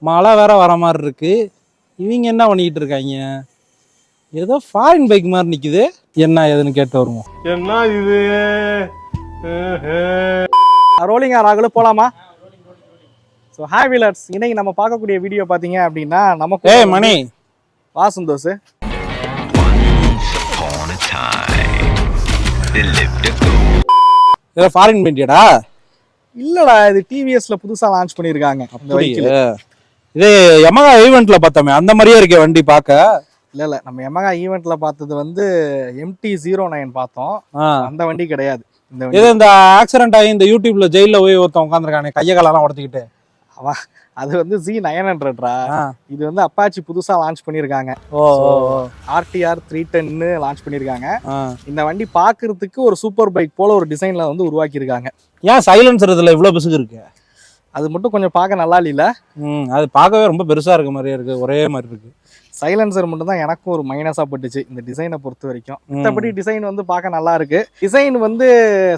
மழை வேற வர மாதிரி இருக்கு. இவங்க என்ன பண்ணிக்கிட்டு இருக்காங்க? ஏதோ ஃபாரின் பைக் மாதிரி நிக்குது. என்ன ஏதுன்னு கேட்டு வருவோம். என்ன இது? ரோலிங் ஆகல போலாமா? ஸோ ஹாய் வீலர்ஸ், இன்னைக்கு நம்ம பார்க்கக்கூடிய வீடியோ பார்த்தீங்க அப்படின்னா நமக்கு மணி வா சந்தோஷ். ஏதோ ஃபாரின் பெயிண்டியடா? இல்லடா, இது டிவிஎஸ்ல புதுசா லான்ச் பண்ணிருக்காங்க இந்த வெஹிக்கிள். இது யமஹா ஈவென்ட்ல பார்த்தோமே அந்த மாதிரியே இருக்கே வண்டி பார்க்க. இல்ல நம்ம யமஹா ஈவென்ட்ல பார்த்தது வந்து MT-09 பார்த்தோம். அந்த வண்டி கிடையாது இந்த வண்டி. இது இந்த ஆக்சிடென்ட் ஆகி இந்த யூடியூப்ல ஜெயில போய் ஒருத்தன் உட்காந்துருக்கானே கைய காலெல்லாம் உடச்சிக்கிட்டு. அவன் அது வந்து Z900டா. இது வந்து அப்பாச்சி புதுசா லான்ச் பண்ணிருக்காங்க. RTR 310 லான்ச் பண்ணிருக்காங்க. இந்த வண்டி பாக்குறதுக்கு ஒரு சூப்பர் பைக் போல ஒரு டிசைன்ல வந்து உருவாக்கி இருக்காங்க. ஏன் சைலன்சர் இதுல இவ்வளவு பிசுக்கு இருக்கு? அது மட்டும் கொஞ்சம் பார்க்க நல்லா இல்ல. அது பார்க்கவே ரொம்ப பெருசா இருக்க மாதிரியே இருக்கு, ஒரே மாதிரி இருக்கு. சைலன்சர் மட்டும் தான் எனக்கும் ஒரு மைனஸா பட்டுச்சு இந்த டிசைனை பொறுத்த வரைக்கும். மற்றபடி டிசைன் வந்து பார்க்க நல்லா இருக்கு. டிசைன் வந்து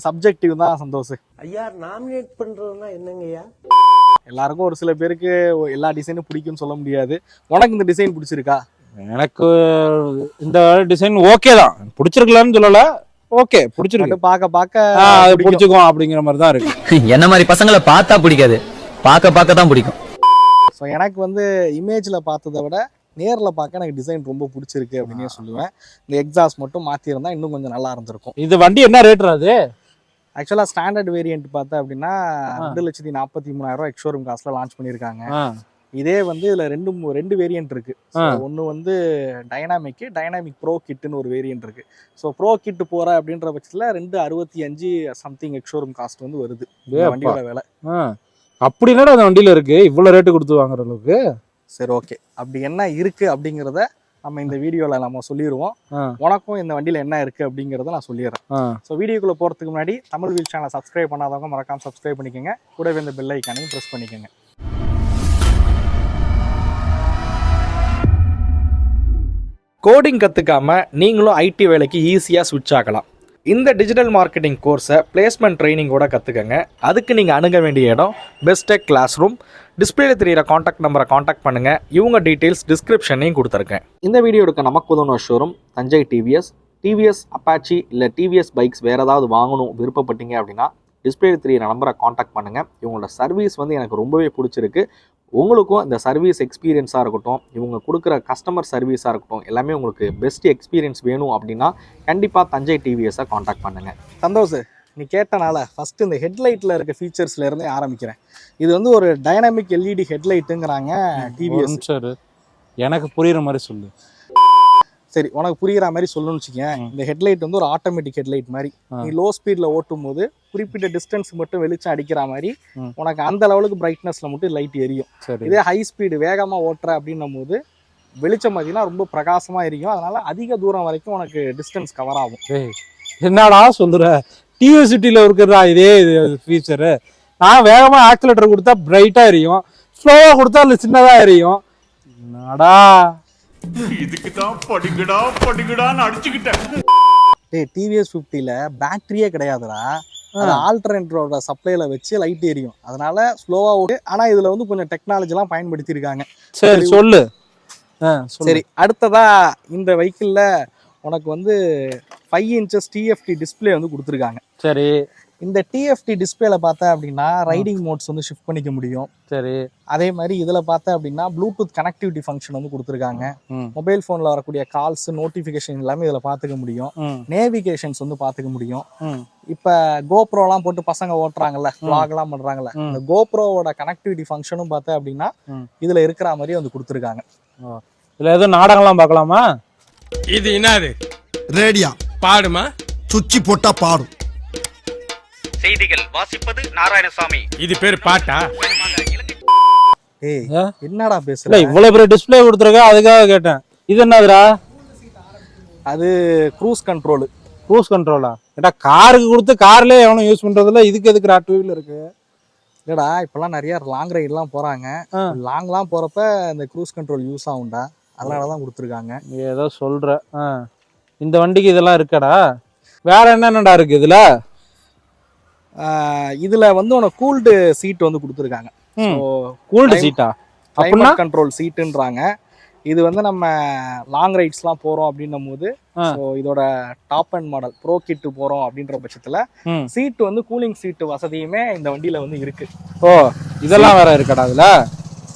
சப்ஜெக்டிவ் தான் சந்தோஷ். ஐயா நாமினேட் பண்றதுன்னா என்னங்கய்யா? எல்லாருக்கும் ஒரு சில பேருக்கு எல்லா டிசைனும் பிடிக்கும்னு சொல்ல முடியாது. உனக்கு இந்த டிசைன் பிடிச்சிருக்கா? எனக்கு இந்த டிசைன் ஓகே தான், பிடிச்சிருக்கலான்னு சொல்லல, ஓகே பிடிச்சிருக்கு. பார்க்க பிடிச்சிக்கும் அப்படிங்கிற மாதிரி தான் இருக்கு. என்ன மாதிரி பசங்களை பார்த்தா பிடிக்காது, பார்க்க தான் பிடிக்கும். ஸோ எனக்கு வந்து இமேஜ்ல பார்த்ததை விட நேர்ல பார்க்க எனக்கு டிசைன் ரொம்ப பிடிச்சிருக்கு அப்படின்னே சொல்லுவேன். இந்த எக்ஸாஸ்ட் மட்டும் மாத்திருந்தா இன்னும் கொஞ்சம் நல்லா இருந்திருக்கும். இது வண்டி என்ன ரேட் அது? ஆக்சுவலா ஸ்டாண்டர்ட் வேரியன்ட் பார்த்தா அப்படின்னா 2,43,000 எக்ஷோரூம் காஸ்ட்ல லான்ச் பண்ணிருக்காங்க. இதே வந்து இதுல ரெண்டு வேரியன்ட் இருக்கு. ஒன்னு வந்து டைனாமிக் ப்ரோ கிட்னு ஒரு வேரியன்ட் இருக்கு. ஸோ ப்ரோ கிட் போற அப்படின்ற பட்சத்துல 265 சம்திங் எக்ஷோரூம் காஸ்ட் வந்து வருது வண்டியோட விலை. அப்படி என்னடா அந்த வண்டியில இருக்கு இவ்வளவு ரேட்டு கொடுத்து வாங்குற அளவுக்கு? சரி, ஓகே, அப்படி என்ன இருக்கு அப்படிங்கிறத நம்ம இந்த வீடியோல நம்ம சொல்லிடுவோம். உனக்கும் இந்த வண்டியில என்ன இருக்கு அப்படிங்கறத நான் சொல்லிடுறேன். ஸோ வீடியோக்குள்ள போறதுக்கு முன்னாடி தமிழ் வீல் சேனலை சப்ஸ்கிரைப் பண்ணாதவங்க மறக்காம சப்ஸ்கிரைப் பண்ணிக்கோங்க. கூடவே இந்த பெல் ஐக்கானையும் ப்ரெஸ் பண்ணிக்கோங்க. கோடிங் கற்றுக்காம நீங்களும் ஐடி வேலைக்கு ஈஸியாக ஸ்விட்ச் ஆகலாம். இந்த டிஜிட்டல் மார்க்கெட்டிங் கோர்ஸை பிளேஸ்மெண்ட் ட்ரைனிங்கோட கற்றுக்கங்க. அதுக்கு நீங்கள் அணுக வேண்டிய இடம் பெஸ்டெக் கிளாஸ் ரூம். டிஸ்பிளேல தெரியிற காண்டாக்ட் நம்பரை காண்டாக்ட் பண்ணுங்கள். இவங்க டீட்டெயில்ஸ் டிஸ்கிரிப்ஷனையும் கொடுத்துருக்கேன். இந்த வீடியோ எடுக்க நமக்கு உதவுன ஷோரூம் தஞ்சை டிவிஎஸ் அப்பாச்சி இல்லை டிவிஎஸ் பைக்ஸ் வேறு ஏதாவது வாங்கணும் விருப்பப்பட்டீங்க அப்படின்னா டிஸ்பிளேல தெரியிற நம்பரை காண்டாக்ட் பண்ணுங்கள். இவங்களோட சர்வீஸ் வந்து எனக்கு ரொம்பவே பிடிச்சிருக்கு. உங்களுக்கும் இந்த சர்வீஸ் எக்ஸ்பீரியன்ஸாக இருக்கட்டும், இவங்க கொடுக்குற கஸ்டமர் சர்வீஸாக இருக்கட்டும், எல்லாமே உங்களுக்கு பெஸ்ட் எக்ஸ்பீரியன்ஸ் வேணும் அப்படின்னா கண்டிப்பாக தஞ்சை டிவிஎஸை காண்டாக்ட் பண்ணுங்கள். சந்தோஷ், நீ கேட்டனால ஃபஸ்ட்டு இந்த ஹெட்லைட்டில் இருக்க ஃபீச்சர்ஸ்ல இருந்தே ஆரம்பிக்கிறேன். இது வந்து ஒரு டைனாமிக் LED ஹெட்லைட்டுங்கிறாங்க டிவிஎஸ். சார் எனக்கு புரியுற மாதிரி சொல்லு. சரி, உனக்கு புரிகிற மாதிரி சொல்லணும்னு வச்சுக்கேன். இந்த ஹெட்லைட் வந்து ஒரு ஆட்டோமேட்டிக் ஹெட்லைட் மாதிரி. நீ லோ ஸ்பீடில் ஓட்டும் போது குறிப்பிட்ட டிஸ்டன்ஸ் மட்டும் வெளிச்சம் அடிக்கிற மாதிரி உனக்கு அந்த லெவலுக்கு பிரைட்னஸ்ல மட்டும் லைட் எரியும். இதே ஹை ஸ்பீடு வேகமாக ஓட்டுற அப்படின்னும் போது வெளிச்சம் பார்த்தீங்கன்னா ரொம்ப பிரகாசமாக எரியும். அதனால அதிக தூரம் வரைக்கும் உனக்கு டிஸ்டன்ஸ் கவர் ஆகும். என்னடா சொல்ற? டிவிஎஸ்சிட்டியில் இருக்கிறதா இதே ஃபீச்சரு? நான் வேகமாக ஆக்சிலேட்டர் கொடுத்தா பிரைட்டாக எரியும், ஸ்லோவாக கொடுத்தா அதில் சின்னதாக எரியும். என்னடா இதுக்கு தான் படிக்கடான்னு அடிச்சுக்கிட்டேன். டிவிஎஸ் 50ல பேட்டரியே கிடையாதுடா. ஆல்டர்னேட்டரோட சப்ளைல வச்சு லைட் எரியும். அதனால ஸ்லோவா ஓடு. ஆனா இதுல வந்து கொஞ்சம் டெக்னாலஜிலாம் பயன்படுத்தி இருக்காங்க. சரி சொல்லு. சரி, அடுத்ததா இந்த வெஹிக்கிள்ல உனக்கு வந்து 5 inches TFT டிஸ்பிளே வந்து கொடுத்துருக்காங்க. சரி, இந்த TFT டிஸ்பிளேல பார்த்தா அப்படின்னா ரைடிங் மோட்ஸ் வந்து ஷிஃப்ட் பண்ணிக்க முடியும். சரி, அதே மாதிரி இதுல பார்த்தா அப்படின்னா ப்ளூடூத் கனெக்டிவிட்டி ஃபங்க்ஷன் வந்து கொடுத்துருக்காங்க. மொபைல் போன்ல வரக்கூடிய கால்ஸ் நோட்டிபிகேஷன் எல்லாமே இதுல பாத்துக்க முடியும். நேவிகேஷன்ஸ் வந்து பாத்துக்க முடியும். இப்ப கோப்ரோலாம் போட்டு பசங்க ஓட்டுறாங்கல்ல, vlog எல்லாம் பண்றாங்கல்ல, இந்த கோப்ரோவோட கனெக்டிவிட்டி ஃபங்க்ஷனும் பார்த்தா அப்படின்னா இதுல இருக்கிற மாதிரி வந்து கொடுத்துருக்காங்க. இதுல ஏதோ நாடகம்லாம் பார்க்கலாமா? இது என்னது? ரேடியா பாடுமா? சுச்சி போட்டா பாடும். செய்திகள் வாசிப்பது நாராயணசாமி. இது பேர் பாட்டா? ஏய், என்னடா பேசுற? இல்ல இவ்வளவு பெரிய டிஸ்பிளே கொடுத்துருக்க, அதுக்காக கேட்டேன். இது என்னதுடா? அது க்ரூஸ் கண்ட்ரோல். க்ரூஸ் கண்ட்ரோலா? ஏடா காருக்கு கொடுத்து கார்லயே எவனும் யூஸ் பண்றதுல இதுக்கு எதுக்குடா 2 வீலர் இருக்கு? இல்லடா, இப்பெல்லாம் நிறைய லாங் ரைட்லாம் போறாங்க. லாங்லாம் போறப்ப இந்த க்ரூஸ் கண்ட்ரோல் யூஸ் ஆகும்டா. அதனாலதான் கொடுத்துருக்காங்க. ஏதோ சொல்ற. இந்த வண்டிக்கு இதெல்லாம் இருக்கடா? வேற என்னென்னடா இருக்கு இதுல? இதுல வந்து உனக்கு கூல்டு சீட் வந்து கொடுத்துருக்காங்க. கூல்டு சீட்டா? அப்படின்னா கண்ட்ரோல் சீட்டுன்றாங்க. இது வந்து நம்ம லாங் ரைட்ஸ்லாம் போகிறோம் அப்படின்னும் போது ஸோ இதோட டாப் அண்ட் மாடல் ப்ரோ கிட்டு போகிறோம் அப்படின்ற பட்சத்தில் சீட்டு வந்து கூலிங் சீட்டு வசதியுமே இந்த வண்டியில் வந்து இருக்கு. ஓ இதெல்லாம் வேற இருக்கடா அதுல.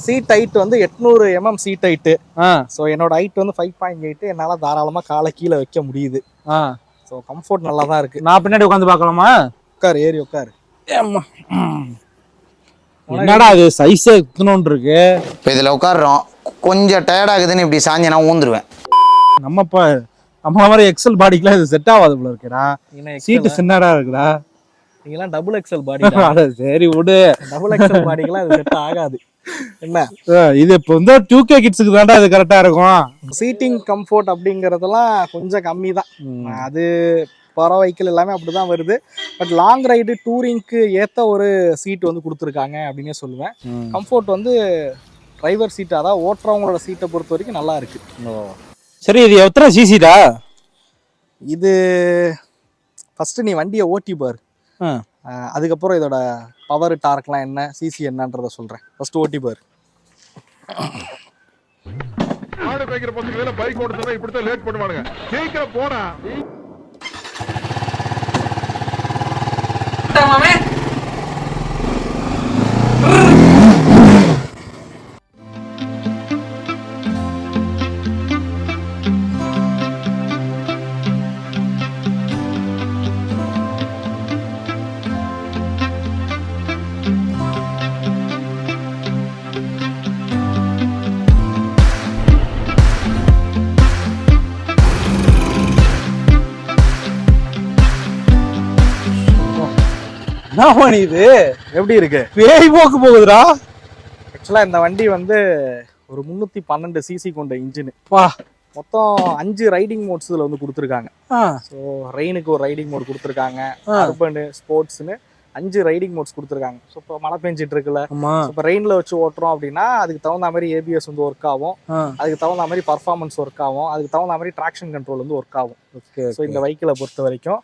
சீட் ஹைட் வந்து 800 mm சீட் ஹைட்டு. ஸோ என்னோட ஹைட் வந்து 5.8. என்னால் தாராளமாக காலை கீழே வைக்க முடியுது. ஸோ கம்ஃபர்ட் நல்லா தான் இருக்கு. நான் பின்னாடி உட்காந்து பார்க்கலாமா? உட்காரு, ஏறி உட்காரு. என்னடா இது சைஸே இத்தனோன்னு இருக்கு. இப்போ இதில் உட்காடுறோம், கொஞ்சம் டயர்ட் ஆகுதுன்னு இப்படி சாஞ்சு நான் ஊந்துருவேன். நம்ம மாதிரி எக்ஸல் பாடிக்குலாம் இது செட் ஆகாது போல இருக்குடா. சீட்டு சின்னடா இருக்குடா. நீங்களாம் டபுள் எக்ஸல் பாடி. சரி விடு, டபுள் எக்ஸல் பாடிக்கெல்லாம் இது செட் ஆகாது. என்ன இது இப்போ வந்து 2K கிட்ஸுக்கு தான்டா இது கரெக்டா இருக்கும். சீட்டிங் கம்ஃபோர்ட் அப்படிங்கறதெல்லாம் கொஞ்சம் கம்மி தான். அது பரவ வெஹிக்கிள் எல்லாமே அப்படிதான் வருது. பட் லாங் ரைடு டூரிங்க்கு ஏற்ற ஒரு சீட் வந்து கொடுத்துருக்காங்க அப்படின்னே சொல்லுவேன். கம்ஃபோர்ட் வந்து டிரைவர் சீட், அதாவது ஓட்டுறவங்களோட சீட்டை பொறுத்த வரைக்கும் நல்லா இருக்கு. சரி இது எத்தனை சிசிடா? இது ஃபர்ஸ்ட் நீ வண்டியை ஓட்டி பாரு, அதுக்கப்புறம் இதோட பவர் டார்க்லாம் என்ன சிசி என்னன்றத சொல்றேன். ஃபர்ஸ்ட் ஓட்டி பாரு. பைக் ஓட்டுறதுனா இப்படித்தான் லேட் பண்ணுவானுங்க. சீக்கிரம் போடா. என்ன பண்ணி இது எப்படி இருக்கு? பேய் போக்கு போகுதுடா. ஆக்சுவலா இந்த வண்டி வந்து ஒரு 312 சிசி கொண்ட இன்ஜின். மொத்தம் 5 ரைடிங் மோட்ஸ் இதுல வந்து கொடுத்துருக்காங்க. ஸோ ரெயினுக்கு ஒரு ரைடிங் மோட் கொடுத்துருக்காங்க, அர்பன் ஸ்போர்ட்ஸ்னு 5 ரைடிங் மோட்ஸ் கொடுத்துருக்காங்க. ஸோ இப்போ மழை பெஞ்சிட்டு இருக்குல்ல, இப்போ ரெயின்ல வச்சு ஓட்டுறோம் அப்படின்னா அதுக்கு தகுந்த மாதிரி ஏபிஎஸ் வந்து ஒர்க் ஆகும், அதுக்கு தகுந்த மாதிரி பர்ஃபார்மன்ஸ் ஒர்க் ஆகும், அதுக்கு தகுந்த மாதிரி ட்ராக்ஷன் கண்ட்ரோல் வந்து ஒர்க் ஆகும். ஸோ இந்த வெஹிக்கிளை பொறுத்த வரைக்கும்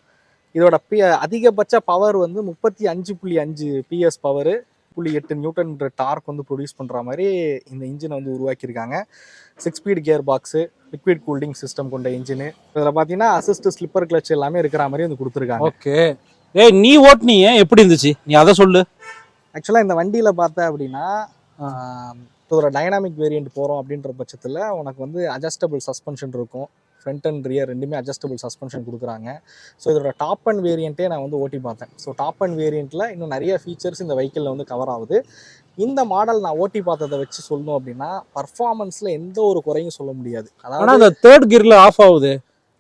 இதோட அதிகபட்ச பவர் வந்து 35.5 PS பவர், 0.8 நியூட்டன் டார்க் வந்து ப்ரொடியூஸ் பண்ணுற மாதிரி இந்த இன்ஜினை வந்து உருவாக்கியிருக்காங்க. 6 speed gear box, liquid cooling system கொண்ட இன்ஜினு. இதில் பார்த்தீங்கன்னா அசிஸ்ட் ஸ்லிப்பர் கிளச் எல்லாமே இருக்கிற மாதிரி வந்து கொடுத்துருக்காங்க. ஓகே, நீ ஓட்டுனீங்க எப்படி இருந்துச்சு, நீ அதை சொல்லு. ஆக்சுவலாக இந்த வண்டியில் பார்த்த அப்படின்னா இதோட டைனாமிக் வேரியண்ட் போகிறோம் அப்படின்ற பட்சத்தில் உனக்கு வந்து அட்ஜஸ்டபிள் சஸ்பென்ஷன் இருக்கும். ஃப்ரண்ட் அண்ட் ரியர் ரெண்டுமே அட்ஜஸ்டபிள் சஸ்பென்ஷன் கொடுக்குறாங்க. ஸோ இதோட டாப் அண்ட் வேரியண்ட்டே நான் வந்து ஓட்டி பார்த்தேன். ஸோ டாப் அண்ட் வேரியண்ட்டில் இன்னும் நிறைய ஃபீச்சர்ஸ் இந்த வெஹிக்கிளில் வந்து கவர் ஆகுது. இந்த மாடல் நான் ஓட்டி பார்த்ததை வச்சு சொல்லணும் அப்படின்னா பர்ஃபார்மன்ஸில் எந்த ஒரு குறையும் சொல்ல முடியாது. அதாவது அந்த தேர்ட் கியரில் ஆஃப் ஆகுது.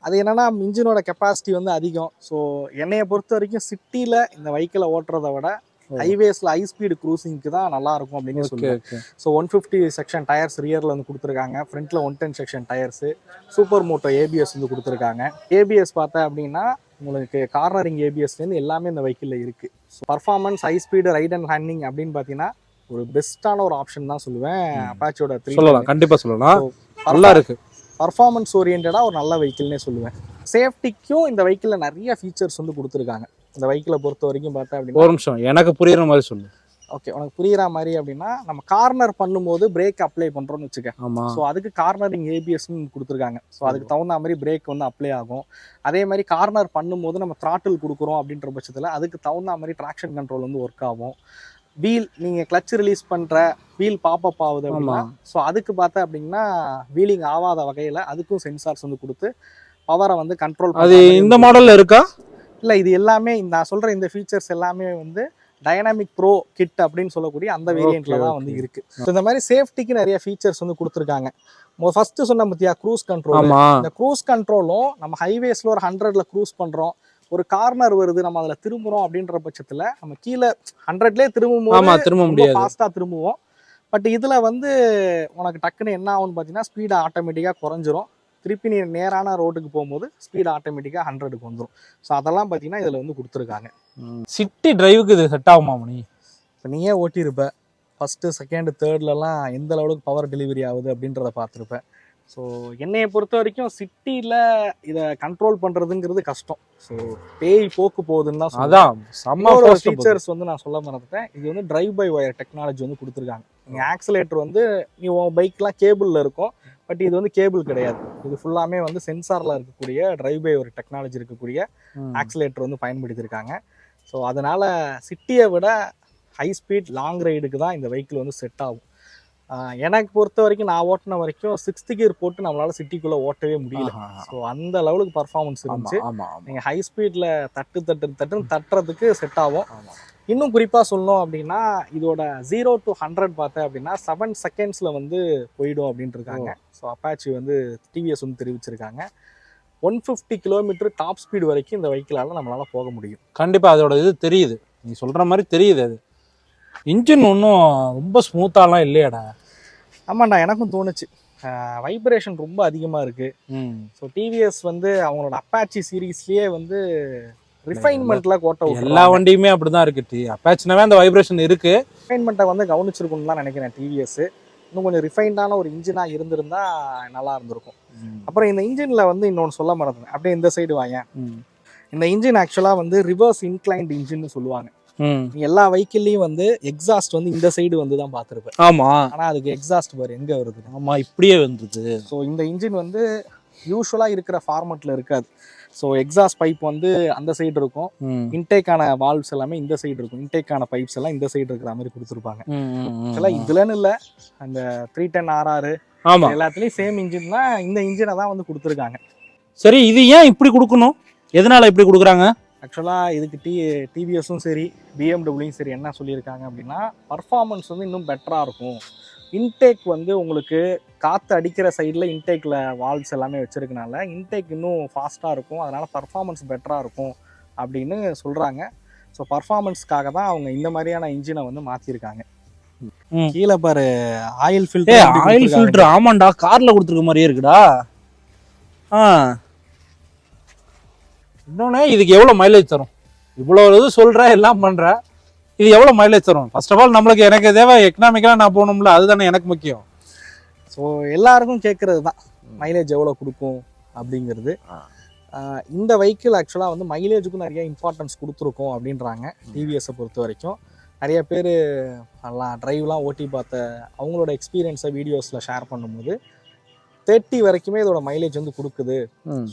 அது என்னன்னா இன்ஜினோட கெப்பாசிட்டி வந்து அதிகம். ஸோ என்னையை பொறுத்த வரைக்கும் சிட்டியில் இந்த வெஹிக்கிளை ஓட்டுறதை விட ஹைவேஸில் ஹை ஸ்பீடு க்ரூசிங்க்கு தான் நல்லா இருக்கும் அப்படின்னு சொல்லுவேன். ஸோ 150 செக்ஷன் டயர்ஸ் ரியரில் வந்து கொடுத்துருக்காங்க, ஃப்ரண்ட்டில் 110 section tyres, super moto ABS வந்து கொடுத்துருக்காங்க. ஏபிஎஸ் பார்த்தேன் அப்படின்னா உங்களுக்கு கார்னரிங் ஏபிஎஸ்லேருந்து எல்லாமே இந்த வெஹிக்கிளில் இருக்குது. So performance, high speed, right and handing அப்படின்னு பார்த்தீங்கன்னா ஒரு பெஸ்ட்டான ஒரு ஆப்ஷன் தான் சொல்லுவேன். அப்பாச்சியோட 3 சொல்லலாம், கண்டிப்பாக சொல்லலாம், நல்லா இருக்குது. பர்ஃபார்மன்ஸ் ஓரியன்டாக ஒரு நல்ல வெஹிக்கிள்னே சொல்லுவேன். சேஃப்டிக்கும் இந்த வெஹிக்கிளில் நிறைய ஃபீச்சர்ஸ் வந்து கொடுத்துருக்காங்க. இந்த வெஹிக்கிளை பொறுத்த வரைக்கும் பார்த்தேன் அப்படின்னா, ஒரு நிமிஷம் எனக்கு புரியுற மாதிரி சொல்லு. ஓகே, உனக்கு புரியுற மாதிரி அப்படின்னா நம்ம கார்னர் பண்ணும்போது பிரேக் அப்ளை பண்ணுறோன்னு வச்சுக்க. ஸோ அதுக்கு கார்னரிங் ஏபிஎஸ்ன்னு கொடுத்துருக்காங்க. ஸோ அதுக்கு தகுந்த மாதிரி பிரேக் வந்து அப்ளை ஆகும். அதே மாதிரி கார்னர் பண்ணும்போது நம்ம த்ராட்டில் கொடுக்குறோம் அப்படின்ற பட்சத்தில் அதுக்கு தகுந்த மாதிரி ட்ராக்ஷன் கண்ட்ரோல் வந்து ஒர்க் ஆகும். வீல் நீங்கள் கிளச் ரிலீஸ் பண்ணுற வீல் பாப்பப் ஆகுது அப்படின்னா ஸோ அதுக்கு பார்த்தா அப்படின்னா வீலிங் ஆகாத வகையில் அதுக்கும் சென்சார்ஸ் வந்து கொடுத்து பவரை வந்து கண்ட்ரோல். அது இந்த மாடலில் இருக்கா? இல்லை, இது எல்லாமே நான் சொல்கிற இந்த ஃபீச்சர்ஸ் எல்லாமே வந்து டைனாமிக் ப்ரோ கிட் அப்படின்னு சொல்லக்கூடிய அந்த வேரியண்ட்ல தான் வந்து இருக்கு. இந்த மாதிரி சேஃப்டிக்கு நிறைய ஃபீச்சர்ஸ் வந்து கொடுத்துருக்காங்க. ஃபர்ஸ்ட் சொன்ன பத்தியா க்ரூஸ் கண்ட்ரோல். இந்த க்ரூஸ் கண்ட்ரோலும் நம்ம ஹைவேஸ்ல ஒரு 100ல க்ரூஸ் பண்றோம், ஒரு கார்னர் வருது, நம்ம அதில் திரும்புறோம் அப்படின்ற பட்சத்தில் நம்ம கீழே 100லேயே திரும்ப ஃபாஸ்ட்டாக திரும்புவோம். பட் இதில் வந்து உனக்கு டக்குன்னு என்ன ஆகும்னு பார்த்தீங்கன்னா ஸ்பீடை ஆட்டோமேட்டிக்காக குறைஞ்சிரும். திருப்பி நீ நேரான ரோட்டுக்கு போகும்போது ஸ்பீடு ஆட்டோமேட்டிக்காக 100க்கு வந்துடும். ஸோ அதெல்லாம் பார்த்தீங்கன்னா இதில் வந்து கொடுத்துருக்காங்க. சிட்டி டிரைவுக்கு இது செட் ஆகுமா மணி? இப்போ நீயே ஓட்டியிருப்ப, ஃபஸ்ட்டு செகண்டு தேர்ட்லலாம் எந்த லெவலுக்கு பவர் டெலிவரி ஆகுது அப்படின்றத பார்த்துருப்பேன். ஸோ என்னையை பொறுத்த வரைக்கும் சிட்டியில் இதை கண்ட்ரோல் பண்ணுறதுங்கிறது கஷ்டம். ஸோ பேய் போக்கு போகுதுன்னு தான். அதான் ஃபீச்சர்ஸ் வந்து நான் சொல்ல மறந்துட்டேன். இது வந்து டிரைவ் பை ஒயர் டெக்னாலஜி வந்து கொடுத்துருக்காங்க. நீங்கள் ஆக்சிலேட்டர் வந்து நீ உன் பைக்லாம் கேபிளில் இருக்கும், பட் இது வந்து கேபிள் கிடையாது. இது ஃபுல்லாமே வந்து சென்சாரில் இருக்கக்கூடிய டிரைவ் பை ஒரு டெக்னாலஜி இருக்கக்கூடிய ஆக்சிலேட்டர் வந்து பயன்படுத்தியிருக்காங்க. ஸோ அதனால் சிட்டியை விட ஹை ஸ்பீட் லாங் ரைடுக்கு தான் இந்த வெஹிக்கிள் வந்து செட் ஆகும். எனக்கு பொறுத்த வரைக்கும் நான் ஓட்டின வரைக்கும் 6th கியர் போட்டு நம்மளால் சிட்டிக்குள்ளே ஓட்டவே முடியல. ஸோ அந்த லெவலுக்கு பர்ஃபார்மன்ஸ் இருந்துச்சு. நீங்கள் ஹை ஸ்பீடில் தட்டுன்னு தட்டுறதுக்கு செட் ஆகும். இன்னும் குறிப்பாக சொல்லணும் அப்படின்னா இதோட 0 to 100 பார்த்தேன் அப்படின்னா 7 seconds வந்து போயிடும் அப்படின்ட்டு இருக்காங்க. ஸோ அப்பாச்சி வந்து டிவிஎஸ் வந்து தெரிவிச்சிருக்காங்க. 150 கிலோமீட்டர் டாப் ஸ்பீடு வரைக்கும் இந்த வெஹிக்கிளால் நம்மளால் போக முடியும். கண்டிப்பாக அதோட இது தெரியுது, நீ சொல்கிற மாதிரி தெரியுது. அது இன்ஜின் ஒன்றும் ரொம்ப ஸ்மூத்தாலாம் இல்லையாடா? ஆமாண்டா, எனக்கும் தோணுச்சு. வைப்ரேஷன் ரொம்ப அதிகமாக இருக்குது. ஸோ டிவிஎஸ் வந்து அவங்களோட அப்பாச்சி சீரீஸ்லேயே வந்து ரிஃபைன்மெண்ட்ல கோட்டை எல்லா வண்டியுமே அப்படிதான் இருக்கு. அப்பாச்சினாவே அந்த வைப்ரேஷன் இருக்கு. ரிஃபைன்மெண்ட்டை வந்து கவனிச்சிருக்குன்னு தான் நினைக்கிறேன் டிவிஎஸ். இன்னும் கொஞ்சம் ரிஃபைண்டான ஒரு இன்ஜினாக இருந்திருந்தா நல்லா இருந்திருக்கும். அப்புறம் இந்த இன்ஜினில் வந்து இன்னொன்று சொல்ல மறந்தேன், அப்படியே இந்த சைடு வாயேன். இந்த இன்ஜின் ஆக்சுவலாக வந்து ரிவர்ஸ் இன்க்ளைன்ட் இன்ஜின்னு சொல்லுவாங்க. எல்லா வெஹிக்கிள்லையும் வந்து எக்ஸாஸ்ட் வந்து இந்த சைடு வந்து தான் பார்த்துருப்பேன். ஆமா, ஆனால் அதுக்கு எக்ஸாஸ்ட் பாரு எங்கே வருது. ஆமா, இப்படியே வந்தது. ஸோ இந்த இன்ஜின் வந்து யூஸ்வலாக இருக்கிற ஃபார்மெட்டில் இருக்காது. ஸோ எக்ஸாஸ்ட் பைப் வந்து அந்த சைடு இருக்கும், இன்டேக்கான வால்வ்ஸ் எல்லாமே இந்த சைடு இருக்கும், இன்டேக்கான பைப்ஸ் எல்லாம் இந்த சைடு இருக்கிற மாதிரி கொடுத்துருப்பாங்க. ஆக்சுவலாக இதுலன்னு இல்லை, அந்த 310RR எல்லாத்துலேயும் சேம் இன்ஜின் தான், இந்த இன்ஜினை தான் வந்து கொடுத்துருக்காங்க. சரி, இது ஏன் இப்படி கொடுக்கணும், எதனால இப்படி கொடுக்குறாங்க? ஆக்சுவலாக இதுக்கு டிவிஎஸும் சரி பிஎம்டபிள்யூயும் சரி என்ன சொல்லியிருக்காங்க அப்படின்னா, பர்ஃபார்மன்ஸ் வந்து இன்னும் பெட்டராக இருக்கும். இன்டேக் வந்து உங்களுக்கு காற்று அடிக்கிற சைடில் இன்டேக்கில் வால்வ்ஸ் எல்லாமே வச்சுருக்கனால இன்டேக் இன்னும் ஃபாஸ்ட்டாக இருக்கும், அதனால் பர்ஃபார்மன்ஸ் பெட்டராக இருக்கும் அப்படின்னு சொல்கிறாங்க. ஸோ பர்ஃபார்மன்ஸ்க்காக தான் அவங்க இந்த மாதிரியான இன்ஜினை வந்து மாற்றிருக்காங்க. கீழே பாரு ஆயில் ஃபில்டர். ஆமாண்டா, காரில் கொடுத்துருக்க மாதிரியே இருக்குடா. இன்னொன்று, இதுக்கு எவ்வளோ மைலேஜ் தரும்? இவ்வளோ இது சொல்கிற எல்லாம் பண்ணுற, இது எவ்வளோ மைலேஜ் தரும்? ஃபர்ஸ்ட் ஆஃப் ஆல் நம்மளுக்கு எனக்கு தேவை எக்கனாமிக்கலாக நான் போகணும்ல, அதுதானே எனக்கு முக்கியம். ஸோ எல்லாருக்கும் கேட்குறது தான் மைலேஜ் எவ்வளோ கொடுக்கும் அப்படிங்கிறது. இந்த வெஹிக்கிள் ஆக்சுவலாக வந்து மைலேஜுக்கும் நிறைய இம்பார்ட்டன்ஸ் கொடுத்துருக்கோம் அப்படின்றாங்க டிவிஎஸை பொறுத்த வரைக்கும். நிறைய பேர் நல்லா ட்ரைவ்லாம் ஓட்டி பார்த்த அவங்களோட எக்ஸ்பீரியன்ஸை வீடியோஸில் ஷேர் பண்ணும்போது 30 வரைக்குமே இதோட மைலேஜ் வந்து கொடுக்குது.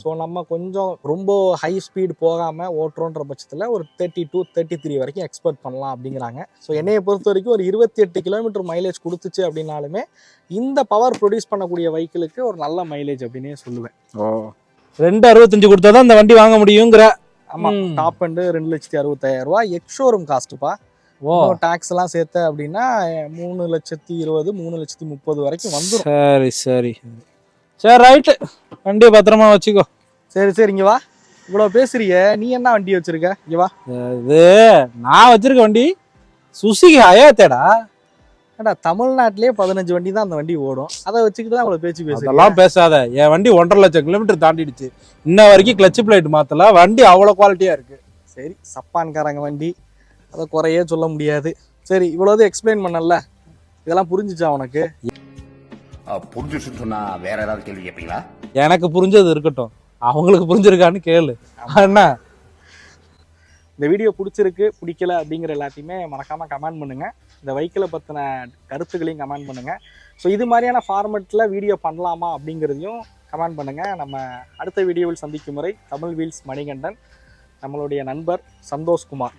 ஸோ நம்ம கொஞ்சம் ரொம்ப ஹை ஸ்பீடு போகாமல் ஓட்டுறோன்ற பட்சத்தில் ஒரு 30 to 33 வரைக்கும் எக்ஸ்பெக்ட் பண்ணலாம் அப்படிங்கிறாங்க. ஸோ என்னையை பொறுத்த வரைக்கும் ஒரு 28 கிலோமீட்டர் மைலேஜ் கொடுத்துச்சு அப்படின்னாலுமே இந்த பவர் ப்ரொடியூஸ் பண்ணக்கூடிய வெஹிக்கிளுக்கு ஒரு நல்ல மைலேஜ் அப்படின்னே சொல்லுவேன். 265 கொடுத்தா தான் இந்த வண்டி வாங்க முடியுங்கிற. ஆமாம், டாப் எண்டு 2,60,000 எக்ஸ்ஷோரூம் காஸ்ட்டுப்பா. டாக்ஸ் எல்லாம் சேர்த்த அப்படின்னா 3,20,000 3,30,000 வரைக்கும் வந்துடும். சரி சரி சரி, ரைட்டு, வண்டியை பத்திரமா வச்சுக்கோ. சரி இங்க வா, இவ்வளோ பேசுறிய, நீ என்ன வண்டி வச்சிருக்க? இங்க வா. இது நான் வச்சிருக்க வண்டி சுசுகி ஹயாத்தேடா. ஏடா, தமிழ்நாட்டிலே 15 வண்டி தான் அந்த வண்டி ஓடும், அதை வச்சுக்கிட்டு தான் அவ்வளோ பேச்சு பேசுறேன். அதெல்லாம் பேசாத, என் வண்டி 1.5 லட்சம் கிலோமீட்டர் தாண்டிடுச்சு, இன்ன வரைக்கும் கிளட்ச் பிளேட் மாத்தல, வண்டி அவ்வளோ குவாலிட்டியா இருக்கு. சரி, சப்பான்காரங்க வண்டி, அதை குறையே சொல்ல முடியாது. சரி, இவ்வளோது எக்ஸ்பிளைன் பண்ணல, இதெல்லாம் புரிஞ்சுச்சா உனக்கு? புரிஞ்சுச்சுன்னு சொன்னா வேற ஏதாவது கேள்வி கேட்பீங்களா? எனக்கு புரிஞ்சது இருக்கட்டும், அவங்களுக்கு புரிஞ்சிருக்கான்னு கேளு. என்ன இந்த வீடியோ பிடிச்சிருக்கு பிடிக்கல அப்படிங்கிற எல்லாத்தையுமே மறக்காமல் கமெண்ட் பண்ணுங்கள். இந்த வெஹிக்கிளை பற்றின கருத்துக்களையும் கமெண்ட் பண்ணுங்கள். ஸோ இது மாதிரியான ஃபார்மெட்டில் வீடியோ பண்ணலாமா அப்படிங்கிறதையும் கமெண்ட் பண்ணுங்கள். நம்ம அடுத்த வீடியோவில் சந்திக்கும் முறை தமிழ் வீல்ஸ் மணிகண்டன், நம்மளுடைய நண்பர் சந்தோஷ்குமார்.